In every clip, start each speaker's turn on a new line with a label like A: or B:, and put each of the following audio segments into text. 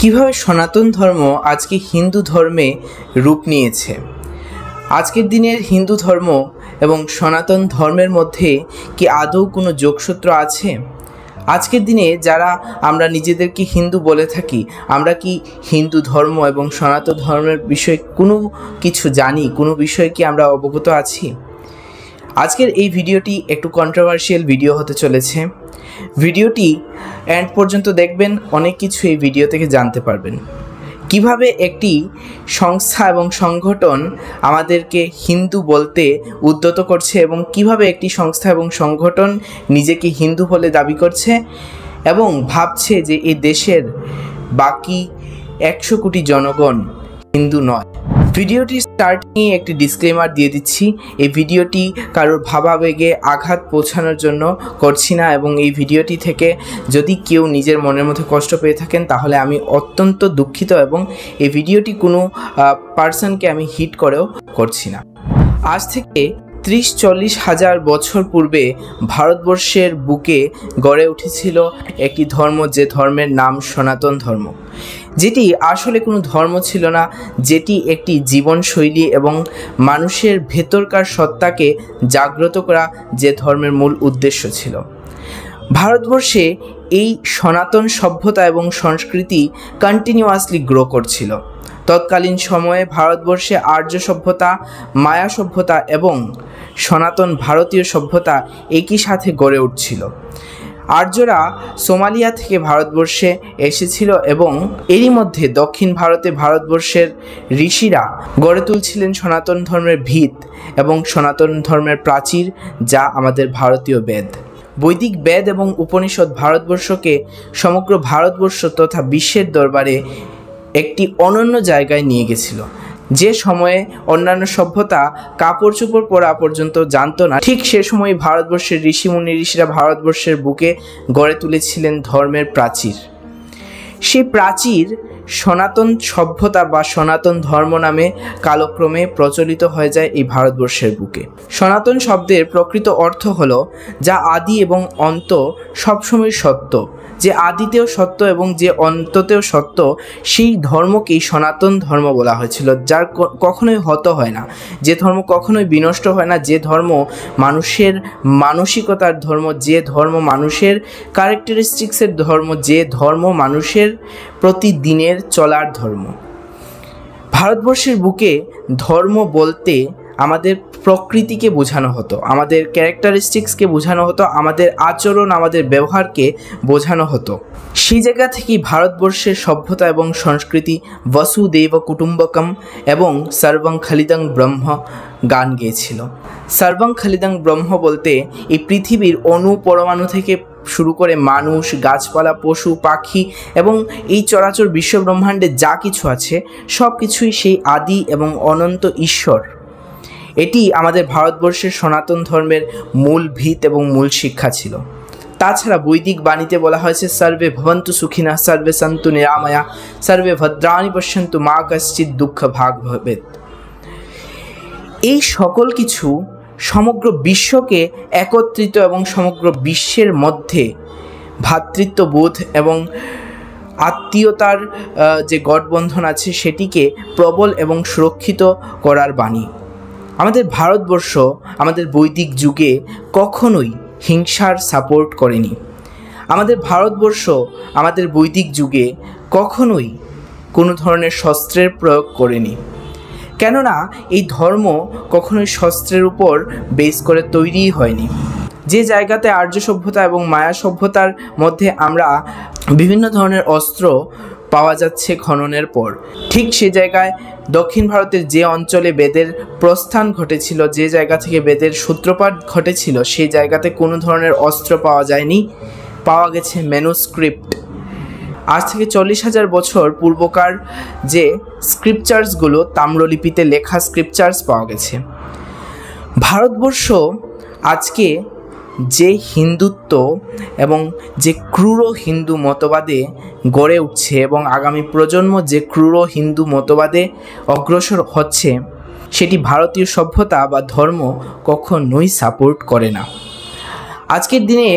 A: কিভাবে সনাতন ধর্ম আজকে হিন্দু ধর্মে রূপ নিয়েছে। আজকের দিনের হিন্দু ধর্ম এবং সনাতন ধর্মের মধ্যে কি আদৌ কোনো যোগসূত্র আছে? আজকের দিনে যারা আমরা নিজেদেরকে হিন্দু বলে থাকি, আমরা কি হিন্দু ধর্ম এবং সনাতন ধর্মের বিষয়ে কোনো কিছু জানি? কোনো বিষয়ে কি আমরা অবগত আছি? আজকের এই ভিডিওটি একটু কন্ট্রোভার্সিয়াল ভিডিও হতে চলেছে। ভিডিওটি এন্ড পর্যন্ত দেখবেন, অনেক কিছু এই ভিডিও থেকে জানতে পারবেন। কিভাবে একটি সংস্থা এবং সংগঠন আমাদেরকে হিন্দু বলতে উদ্যত করছে এবং কিভাবে একটি সংস্থা এবং সংগঠন নিজেকে হিন্দু বলে দাবি করছে এবং ভাবছে যে এই দেশের বাকি 100 কোটি জনগণ হিন্দু নয়। ভিডিওটি স্টার্টিংয়ে একটি ডিসক্লেমার দিয়ে দিচ্ছি, এই ভিডিওটি কারোর ভাবাবেগে আঘাত পৌঁছানোর জন্য করছি না এবং এই ভিডিওটি থেকে যদি কেউ নিজের মনের মধ্যে কষ্ট পেয়ে থাকেন তাহলে আমি অত্যন্ত দুঃখিত এবং এই ভিডিওটি কোনো পার্সনকে আমি হিট করেও করছি না। আজ থেকে 30-40 হাজার বছর পূর্বে ভারতবর্ষের বুকে গড়ে উঠেছিল একটি ধর্ম, যে ধর্মের নাম সনাতন ধর্ম, যেটি আসলে কোনো ধর্ম ছিল না, যেটি একটি জীবনশৈলী এবং মানুষের ভেতরকার সত্তাকে জাগ্রত করা যে ধর্মের মূল উদ্দেশ্য ছিল। ভারতবর্ষে এই সনাতন সভ্যতা এবং সংস্কৃতি কন্টিনিউয়াসলি গ্রো করছিল। তৎকালীন সময়ে ভারতবর্ষে আর্য সভ্যতা, মায়া সভ্যতা এবং সনাতন ভারতীয় সভ্যতা একই সাথে গড়ে উঠছিল। আর্যরা সোমালিয়া থেকে ভারতবর্ষে এসেছিল এবং এরই মধ্যে দক্ষিণ ভারতে ভারতবর্ষের ঋষিরা গড়ে তুলছিলেন সনাতন ধর্মের ভিত এবং সনাতন ধর্মের প্রাচীর, যা আমাদের ভারতীয় বেদ। বৈদিক বেদ এবং উপনিষদ ভারতবর্ষকে সমগ্র ভারতবর্ষ তথা বিশ্বের দরবারে একটি অনন্য জায়গায় নিয়ে গেছিল। যে সময়ে অন্যান্য সভ্যতা কাপড় চোপড় পরা পর্যন্ত জানতো না, ঠিক সে সময় ভারতবর্ষের ঋষিরা ভারতবর্ষের বুকে গড়ে তুলেছিলেন ধর্মের প্রাচীর। সেই প্রাচীর সনাতন সভ্যতা বা সনাতন ধর্ম নামে কালক্রমে প্রচলিত হয়ে যায় এই ভারতবর্ষের বুকে। সনাতন শব্দের প্রকৃত অর্থ হলো যা আদি এবং অন্ত সবসময় সত্য, যে আদিতেও সত্য এবং যে অন্ততেও সত্য, সেই ধর্মকেই সনাতন ধর্ম বলা হয়েছিল, যার কখনোই হত হয় না, যে ধর্ম কখনোই বিনষ্ট হয় না, যে ধর্ম মানুষের মানসিকতার ধর্ম, যে ধর্ম মানুষের ক্যারেক্টারিস্টিক্সের ধর্ম, যে ধর্ম মানুষের প্রতিদিনের চলার ধর্ম। ভারতবর্ষের বুকে ধর্ম বলতে আমাদের প্রকৃতিকে বোঝানো হতো, আমাদের ক্যারেক্টারিস্টিক্সকে বোঝানো হতো, আমাদের আচরণ, আমাদের ব্যবহারকে বোঝানো হতো। সেই জায়গা থেকেই ভারতবর্ষের সভ্যতা এবং সংস্কৃতি বসুদেব কুটুম্বকম এবং সর্বং খলিদং ব্রহ্ম গান গেয়েছিল। সর্বং খলিদং ব্রহ্ম বলতে এই পৃথিবীর অণু পরমাণু থেকে শুরু করে মানুষ, গাছপালা, পশু পাখি এবং এই চরাচর বিশ্ব ব্রহ্মাণ্ডে যা কিছু আছে সব কিছুই সেই আদি এবং অনন্ত ঈশ্বর। এটি আমাদের ভারতবর্ষের সনাতন ধর্মের মূল ভিত এবং মূল শিক্ষা ছিল। তাছাড়া বৈদিক বাণীতে বলা হয়েছে সর্বে ভবন্তু সুখিনা, সর্বে সন্তু নিরাময়া, সর্বে ভদ্রাণি পশ্যন্তু মা কশ্চিৎ দুঃখ ভাগ ভবেৎ। এই সকল কিছু সমগ্র বিশ্বকে একত্রিত এবং সমগ্র বিশ্বের মধ্যে ভ্রাতৃত্ববোধ এবং আত্মীয়তার যে গঠবন্ধন আছে সেটিকে প্রবল এবং সুরক্ষিত করার বাণী। আমাদের ভারতবর্ষ আমাদের বৈদিক যুগে কখনোই হিংসার সাপোর্ট করেনি। আমাদের ভারতবর্ষ আমাদের বৈদিক যুগে কখনোই কোনো ধরনের শস্ত্রের প্রয়োগ করেনি, কেননা এই ধর্ম কখনোই শস্ত্রের উপর বেস করে তৈরিই হয়নি। যে জায়গাতে আর্য সভ্যতা এবং মায়া সভ্যতার মধ্যে আমরা বিভিন্ন ধরনের অস্ত্র পাওয়া যাচ্ছে খননের পর, ঠিক সে জায়গায় দক্ষিণ ভারতের যে অঞ্চলে বেদের প্রস্থান ঘটেছিল, যে জায়গা থেকে বেদের সূত্রপাত ঘটেছিল, সেই জায়গাতে কোনো ধরনের অস্ত্র পাওয়া যায়নি, পাওয়া গেছে ম্যানুস্ক্রিপ্ট। আজ থেকে 40 হাজার বছর পূর্বকার যে স্ক্রিপচার্সগুলো, তাম্রলিপিতে লেখা স্ক্রিপচার্স পাওয়া গেছে। ভারতবর্ষ আজকে যে হিন্দুত্ব এবং যে ক্রূর হিন্দু মতবাদে গড়ে উঠছে এবং আগামী প্রজন্ম যে ক্রূর হিন্দু মতবাদে অগ্রসর হচ্ছে, সেটি ভারতীয় সভ্যতা বা ধর্ম কখনোই সাপোর্ট করে না। আজকের দিনে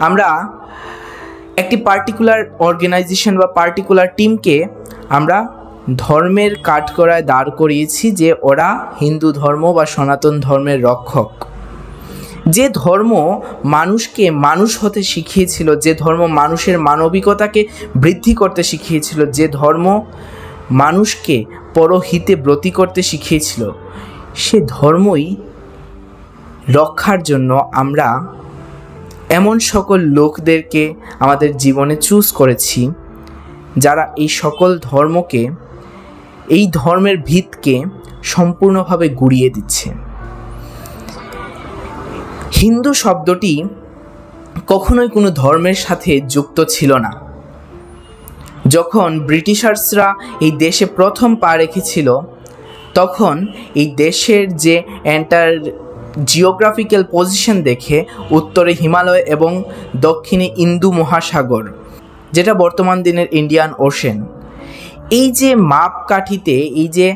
A: আমরা একটি পার্টিকুলার অর্গানাইজেশন বা পার্টিকুলার টিমকে আমরা ধর্মের কাঠগড়ায় দাঁড় করিয়েছি যে ওরা হিন্দু ধর্ম বা সনাতন ধর্মের রক্ষক। যে ধর্ম মানুষকে মানুষ হতে শিখিয়েছিল, যে ধর্ম মানুষের মানবিকতাকে বৃদ্ধি করতে শিখিয়েছিল, যে ধর্ম মানুষকে পরহিতে ব্রতী করতে শিখিয়েছিল, সে ধর্মই রক্ষার জন্য আমরা এমন সকল লোকদেরকে আমাদের জীবনে চুজ করেছি যারা এই সকল ধর্মকে, এই ধর্মের ভিতকে সম্পূর্ণভাবে গুঁড়িয়ে দিচ্ছে। হিন্দু শব্দটি কখনোই কোনো ধর্মের সাথে যুক্ত ছিল না। যখন ব্রিটিশার্সরা এই দেশে প্রথম পা রেখেছিল, তখন এই দেশের যে এন্টার জিওগ্রাফিক্যাল পজিশন দেখে উত্তরে হিমালয় এবং দক্ষিণে ইন্দু মহাসাগর, যেটা বর্তমান দিনের ইন্ডিয়ান ওশেন, এই যে মাপকাঠিতে, এই যে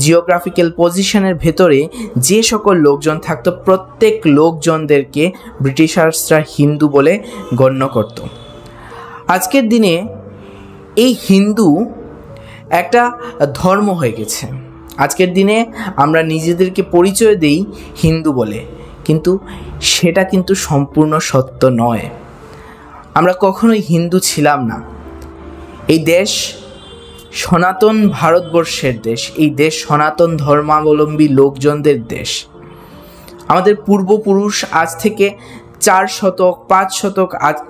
A: জিওগ্রাফিক্যাল পজিশনের ভেতরে যে সকল লোকজন থাকতো, প্রত্যেক লোকজনদেরকে ব্রিটিশার্সরা হিন্দু বলে গণ্য করত। আজকের দিনে এই হিন্দু একটা ধর্ম হয়ে গেছে। আজকের দিনে আমরা নিজেদেরকে পরিচয় দেই হিন্দু বলে, কিন্তু সেটা কিন্তু সম্পূর্ণ সত্য নয়। আমরা কখনোই হিন্দু ছিলাম না। এই দেশ সনাতন ভারতবর্ষের দেশ, এই দেশ সনাতন ধর্মাবলম্বী লোকজনদের দেশ। আমাদের পূর্বপুরুষ আজ থেকে 4 শতক 5 শতক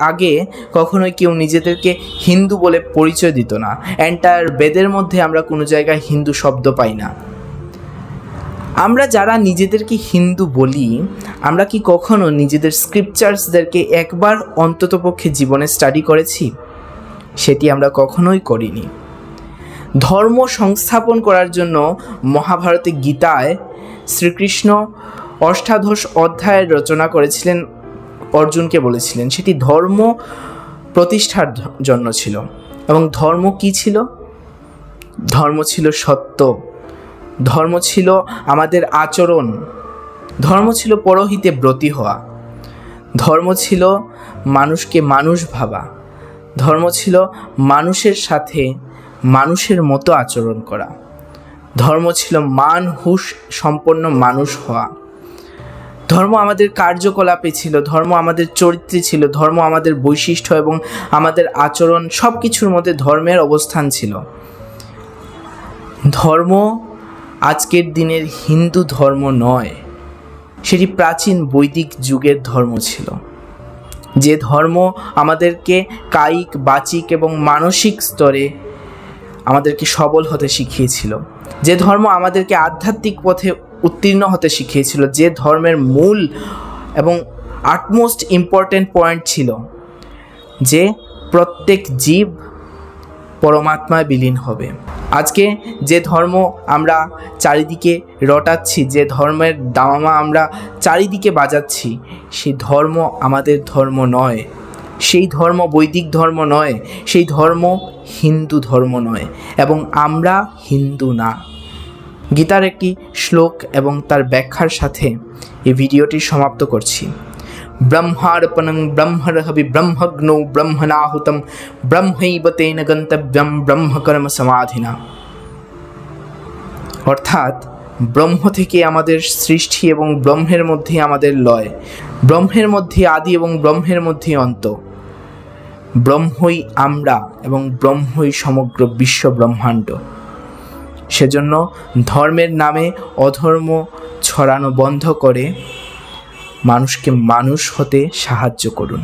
A: আগে কখনোই কেউ নিজেদেরকে হিন্দু বলে পরিচয় দিত না। এন্টায়ার বেদের মধ্যে আমরা কোনো জায়গায় হিন্দু শব্দ পাই না। আমরা যারা নিজেদেরকে হিন্দু বলি, আমরা কি কখনো নিজেদের স্ক্রিপচার্সদেরকে একবার অন্ততপক্ষে জীবনে স্টাডি করেছি? সেটি আমরা কখনোই করিনি। ধর্ম সংস্থাপন করার জন্য মহাভারতে গীতায় শ্রীকৃষ্ণ অষ্টাদশ অধ্যায়ের রচনা করেছিলেন, অর্জুনকে বলেছিলেন সেটি ধর্ম প্রতিষ্ঠার জন্য ছিল। এবং ধর্ম কি ছিল? ধর্ম ছিল সত্য, ধর্ম ছিল আমাদের আচরণ, ধর্ম ছিল পরহিতে ব্রতী হওয়া, ধর্ম ছিল মানুষকে মানুষ ভাবা, ধর্ম ছিল মানুষের সাথে মানুষের মতো আচরণ করা, ধর্ম ছিল মান হুঁশ সম্পন্ন মানুষ হওয়া। ধর্ম আমাদের কার্যকলাপে ছিল, ধর্ম আমাদের চরিত্রে ছিল, ধর্ম আমাদের বৈশিষ্ট্য এবং আমাদের আচরণ সব কিছুর মধ্যে ধর্মের অবস্থান ছিল। ধর্ম আজকের দিনের হিন্দু ধর্ম নয়, সেটি প্রাচীন বৈদিক যুগের ধর্ম ছিল। যে ধর্ম আমাদেরকে কায়িক, বাচিক এবং মানসিক স্তরে আমাদেরকে সবল হতে শিখিয়েছিল, যে ধর্ম আমাদেরকে আধ্যাত্মিক পথে উত্তীর্ণ হতে শিখিয়েছিল, যে ধর্মের মূল এবং আটমোস্ট ইম্পর্ট্যান্ট পয়েন্ট ছিল যে প্রত্যেক জীব পরমাত্মায় বিলীন হবে। আজকে যে ধর্ম আমরা চারিদিকে রটাচ্ছি, যে ধর্মের দামামা আমরা চারিদিকে বাজাচ্ছি, সেই ধর্ম আমাদের ধর্ম নয়, সেই ধর্ম বৈদিক ধর্ম নয়, সেই ধর্ম হিন্দু ধর্ম নয়, এবং আমরা হিন্দু না। গীতার একটি শ্লোক এবং তার ব্যাখ্যার সাথে এই ভিডিওটি সমাপ্ত করছি। ব্রহ্মার্পণং ব্রহ্মরহবি ব্রহ্মগ্নৌ ব্রহ্মণাহুতম ব্রহ্মৈব তেন গন্তব্যম ব্রহ্মকর্ম সমাধিনা। অর্থাৎ ব্রহ্ম থেকে আমাদের সৃষ্টি এবং ব্রহ্মের মধ্যে আমাদের লয়, ব্রহ্মের মধ্যে আদি এবং ব্রহ্মের মধ্যে অন্ত। ব্রহ্মই আমরা এবং ব্রহ্মই সমগ্র বিশ্ব ব্রহ্মাণ্ড। সেজন্য ধর্মের নামে অধর্ম ছড়ানো বন্ধ করে মানুষকে মানুষ হতে সাহায্য করুন।